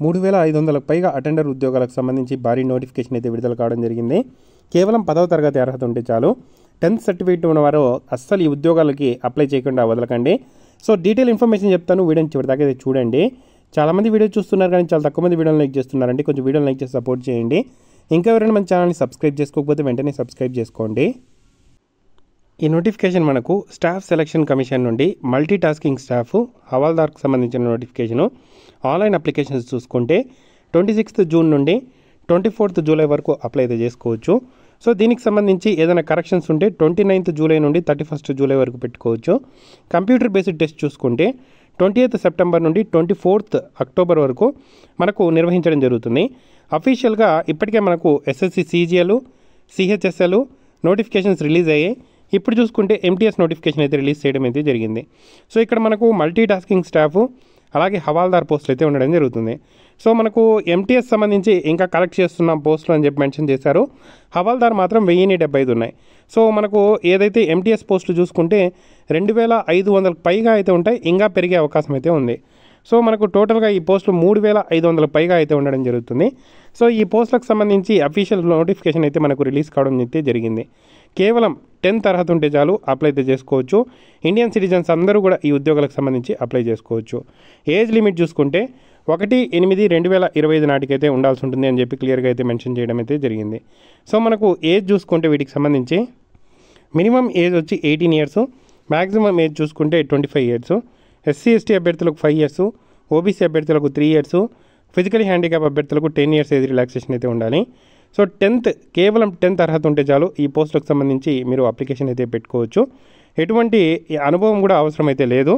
3500లకు పైగా అటెండర్ ఉద్యోగాలకు సంబంధించి భారీ నోటిఫికేషన్ అయితే విడుదల కావడం జరిగింది. కేవలం 10వ తరగతి అర్హత ఉంటే చాలు. 10th సర్టిఫికేట్ ఉన్నవారు అస్సలు ఈ ఉద్యోగాలకి అప్లై చేయకుండా వదలకండి. సో డీటెయిల్ ఇన్ఫర్మేషన్ చెప్తాను, వీడియోని చివరిదాకా అయితే చూడండి. చాలామంది వీడియో చూస్తున్నారు కానీ చాలా తక్కువ మంది వీడియోని లైక్ చేస్తున్నారండి. కొంచెం వీడియోని లైక్ చేసి సపోర్ట్ చేయండి. ఇంకా ఎవరైనా మన ఛానల్ని సబ్స్క్రైబ్ చేసుకోకపోతే వెంటనే సబ్స్క్రైబ్ చేసుకోండి. ఈ నోటిఫికేషన్ మనకు స్టాఫ్ సెలక్షన్ కమిషన్ నుండి మల్టీ టాస్కింగ్ స్టాఫ్ హవాల్దార్కి సంబంధించిన నోటిఫికేషను. ఆన్లైన్ అప్లికేషన్స్ చూసుకుంటే 26th జూన్ నుండి 24th జూలై వరకు అప్లై అయితే చేసుకోవచ్చు. సో దీనికి సంబంధించి ఏదైనా కరెక్షన్స్ ఉంటే 29th జూలై నుండి 31st జూలై వరకు పెట్టుకోవచ్చు. కంప్యూటర్ బేస్డ్ టెస్ట్ చూసుకుంటే 20th సెప్టెంబర్ నుండి 24th అక్టోబర్ వరకు మనకు నిర్వహించడం జరుగుతుంది. అఫీషియల్గా ఇప్పటికే మనకు SSC CGL, CHSL notifications release అయ్యాయి. ఇప్పుడు చూసుకుంటే ఎంటీఎస్ నోటిఫికేషన్ అయితే రిలీజ్ చేయడం అయితే జరిగింది. సో ఇక్కడ మనకు మల్టీ టాస్కింగ్ స్టాఫ్ అలాగే హవాల్దార్ పోస్టులు అయితే ఉండడం జరుగుతుంది. సో మనకు ఎంటీఎస్ సంబంధించి ఇంకా కలెక్ట్ చేస్తున్నాం పోస్టులు అని చెప్పి మెన్షన్ చేశారు. హవాల్దార్ మాత్రం 1075 ఉన్నాయి. సో మనకు ఏదైతే ఎంటీఎస్ పోస్టులు చూసుకుంటే 2500కు పైగా అయితే ఉంటాయి, ఇంకా పెరిగే అవకాశం అయితే ఉంది. సో మనకు టోటల్గా ఈ పోస్టులు 3500కు పైగా అయితే ఉండడం జరుగుతుంది. సో ఈ పోస్టులకు సంబంధించి అఫీషియల్ నోటిఫికేషన్ అయితే మనకు రిలీజ్ కావడం అయితే జరిగింది. కేవలం 10th అర్హత ఉంటే చాలు అప్లై అయితే చేసుకోవచ్చు. ఇండియన్ సిటిజన్స్ అందరూ కూడా ఈ ఉద్యోగాలకు సంబంధించి అప్లై చేసుకోవచ్చు. ఏజ్ లిమిట్ చూసుకుంటే 1/8/2025 నాటికైతే ఉండాల్సి ఉంటుంది అని చెప్పి క్లియర్గా అయితే మెన్షన్ చేయడం అయితే జరిగింది. సో మనకు ఏజ్ చూసుకుంటే వీటికి సంబంధించి మినిమం ఏజ్ వచ్చి 18 ఇయర్స్, మ్యాక్సిమం ఏజ్ చూసుకుంటే 25 ఇయర్స్. ఎస్సీ ఎస్టీ అభ్యర్థులకు 5 ఇయర్స్, ఓబీసీ అభ్యర్థులకు 3 ఇయర్స్, ఫిజికలీ హ్యాండిక్యాప్ అభ్యర్థులకు 10 ఇయర్స్ ఏజ్ రిలాక్సేషన్ అయితే ఉండాలి. సో కేవలం 10th అర్హత ఉంటే చాలు ఈ పోస్టులకు సంబంధించి మీరు అప్లికేషన్ అయితే పెట్టుకోవచ్చు. ఎటువంటి అనుభవం కూడా అవసరమైతే లేదు.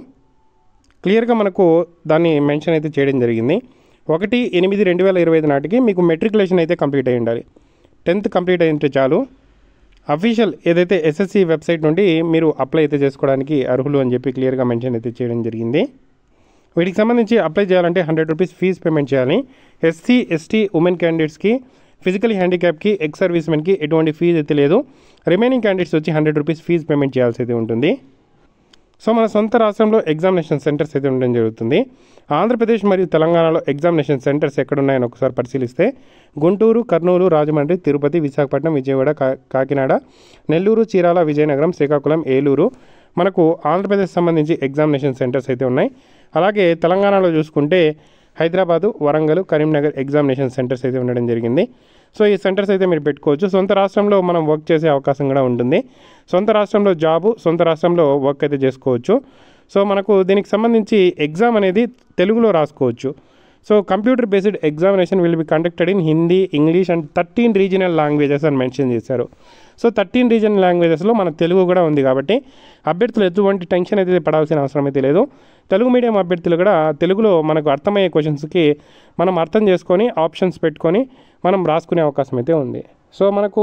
క్లియర్గా మనకు దాన్ని మెన్షన్ అయితే చేయడం జరిగింది. 1/8/2025 నాటికి మీకు మెట్రికులేషన్ అయితే కంప్లీట్ అయి ఉండాలి. 10th కంప్లీట్ అయితే చాలు. అఫీషియల్ ఏదైతే ఎస్ఎస్సి వెబ్సైట్ నుండి మీరు అప్లై అయితే చేసుకోవడానికి అర్హులు అని చెప్పి క్లియర్గా మెన్షన్ అయితే చేయడం జరిగింది. వీటికి సంబంధించి అప్లై చేయాలంటే 100 రూపీస్ ఫీజు పేమెంట్ చేయాలి. ఎస్సీ ఎస్టీ ఉమెన్ క్యాండిడేట్స్కి, ఫిజికల్ హ్యాండిక్యాప్కి, ఎక్స్ సర్వీస్మెన్కి ఎటువంటి ఫీజు అయితే లేదు. రిమైనింగ్ క్యాండిడేట్స్ వచ్చి 100 రూపీస్ ఫీజు పేమెంట్ చేయాల్సి అయితే ఉంటుంది. సో మన సొంత రాష్ట్రంలో ఎగ్జామినేషన్ సెంటర్స్ అయితే ఉండడం జరుగుతుంది. ఆంధ్రప్రదేశ్ మరియు తెలంగాణలో ఎగ్జామినేషన్ సెంటర్స్ ఎక్కడున్నాయని ఒకసారి పరిశీలిస్తే గుంటూరు, కర్నూలు, రాజమండ్రి, తిరుపతి, విశాఖపట్నం, విజయవాడ, కాకినాడ, నెల్లూరు, చీరాల, విజయనగరం, శ్రీకాకుళం, ఏలూరు మనకు ఆంధ్రప్రదేశ్ సంబంధించి ఎగ్జామినేషన్ సెంటర్స్ అయితే ఉన్నాయి. అలాగే తెలంగాణలో చూసుకుంటే హైదరాబాదు, వరంగల్, కరీంనగర్ ఎగ్జామినేషన్ సెంటర్స్ అయితే ఉండడం జరిగింది. సో ఈ సెంటర్స్ అయితే మీరు పెట్టుకోవచ్చు. సొంత రాష్ట్రంలో మనం వర్క్ చేసే అవకాశం కూడా ఉంటుంది. సొంత రాష్ట్రంలో జాబు, సొంత రాష్ట్రంలో వర్క్ అయితే చేసుకోవచ్చు. సో మనకు దీనికి సంబంధించి ఎగ్జామ్ అనేది తెలుగులో రాసుకోవచ్చు. So computer based examination will be conducted in Hindi, English and 13 regional languages అని మెన్షన్ చేశారు. సో 13 రీజనల్ లాంగ్వేజెస్లో మన తెలుగు కూడా ఉంది కాబట్టి అభ్యర్థులు ఎటువంటి టెన్షన్ అయితే పడాల్సిన అవసరం అయితే లేదు. తెలుగు మీడియం అభ్యర్థులు కూడా తెలుగులో మనకు అర్థమయ్యే క్వశ్చన్స్కి మనం అర్థం చేసుకొని ఆప్షన్స్ పెట్టుకొని మనం రాసుకునే అవకాశం అయితే ఉంది. సో మనకు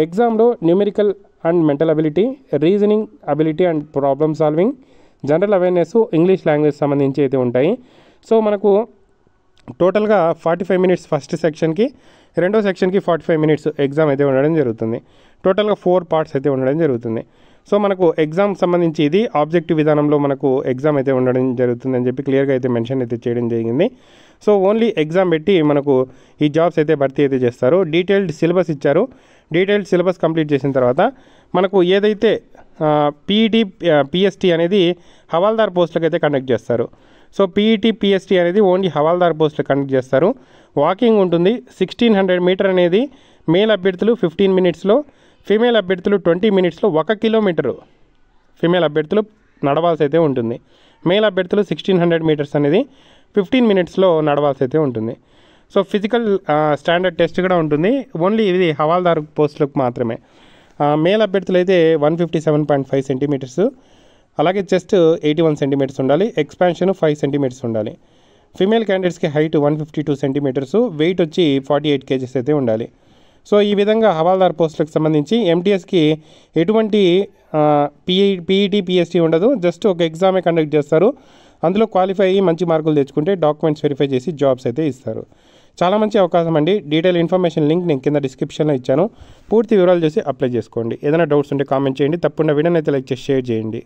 ఎగ్జామ్లో numerical and mental ability, reasoning ability and problem solving, general awareness, English language సంబంధించి అయితే ఉంటాయి. సో మనకు టోటల్గా 45 మినిట్స్ ఫస్ట్ సెక్షన్కి, రెండో సెక్షన్కి 45 మినిట్స్ ఎగ్జామ్ అయితే ఉండడం జరుగుతుంది. టోటల్గా 4 పార్ట్స్ అయితే ఉండడం జరుగుతుంది. సో మనకు ఎగ్జామ్ సంబంధించి ఇది ఆబ్జెక్టివ్ విధానంలో మనకు ఎగ్జామ్ అయితే ఉండడం జరుగుతుందని చెప్పి క్లియర్గా అయితే మెన్షన్ అయితే చేయడం జరిగింది. సో ఓన్లీ ఎగ్జామ్ పెట్టి మనకు ఈ జాబ్స్ అయితే భర్తీ అయితే చేస్తారు. డీటెయిల్డ్ సిలబస్ ఇచ్చారు. డీటెయిల్డ్ సిలబస్ కంప్లీట్ చేసిన తర్వాత మనకు ఏదైతే పీఈటీ, పిఎస్టీ అనేది హవాల్దార్ పోస్టులకు అయితే కండక్ట్ చేస్తారు. సో పీఈటీ, పిఎస్టీ అనేది ఓన్లీ హవాల్దార్ పోస్టులకు కండక్ట్ చేస్తారు. వాకింగ్ ఉంటుంది. 1600 మీటర్ అనేది మేల్ అభ్యర్థులు 15 మినిట్స్లో, ఫీమేల్ అభ్యర్థులు 20 మినిట్స్లో 1 కిలోమీటరు ఫీమేల్ అభ్యర్థులు నడవాల్సి అయితే ఉంటుంది. మేల్ అభ్యర్థులు 1600 మీటర్స్ అనేది 15 మినిట్స్లో నడవాల్సి అయితే ఉంటుంది. సో ఫిజికల్ స్టాండర్డ్ టెస్ట్ కూడా ఉంటుంది. ఓన్లీ ఇది హవాల్దార్ పోస్టులకు మాత్రమే. మేల్ అభ్యర్థులు అయితే 157.5 సెంటీమీటర్స్, అలాగే చెస్ట్ 81 సెంటీమీటర్స్ ఉండాలి, ఎక్స్పాన్షన్ 5 సెంటీమీటర్స్ ఉండాలి. ఫీమేల్ క్యాండిడేట్స్కి హైట్ 152 సెంటీమీటర్స్, వెయిట్ వచ్చి 48 కేజీస్ అయితే ఉండాలి. సో ఈ విధంగా హవాల్దార్ పోస్టులకు సంబంధించి ఎంటీఎస్కి ఎటువంటి పీఈటీ, పిఎస్టీ ఉండదు. జస్ట్ ఒక ఎగ్జామే కండక్ట్ చేస్తారు. అందులో క్వాలిఫై అయ్యి మంచి మార్కులు తెచ్చుకుంటే డాక్యుమెంట్స్ వెరిఫై చేసి జాబ్స్ అయితే ఇస్తారు. చాలా మంచి అవకాశం అండి. డీటెయిల్ ఇన్ఫర్మేషన్ లింక్ నేను కింద డిస్క్రిప్షన్లో ఇచ్చాను. పూర్తి వివరాలు చూసి అప్లై చేసుకోండి. ఏదైనా డౌట్స్ ఉంటే కామెంట్ చేయండి. తప్పకుండా వీడియోని అయితే లైక్ చేసి షేర్ చేయండి.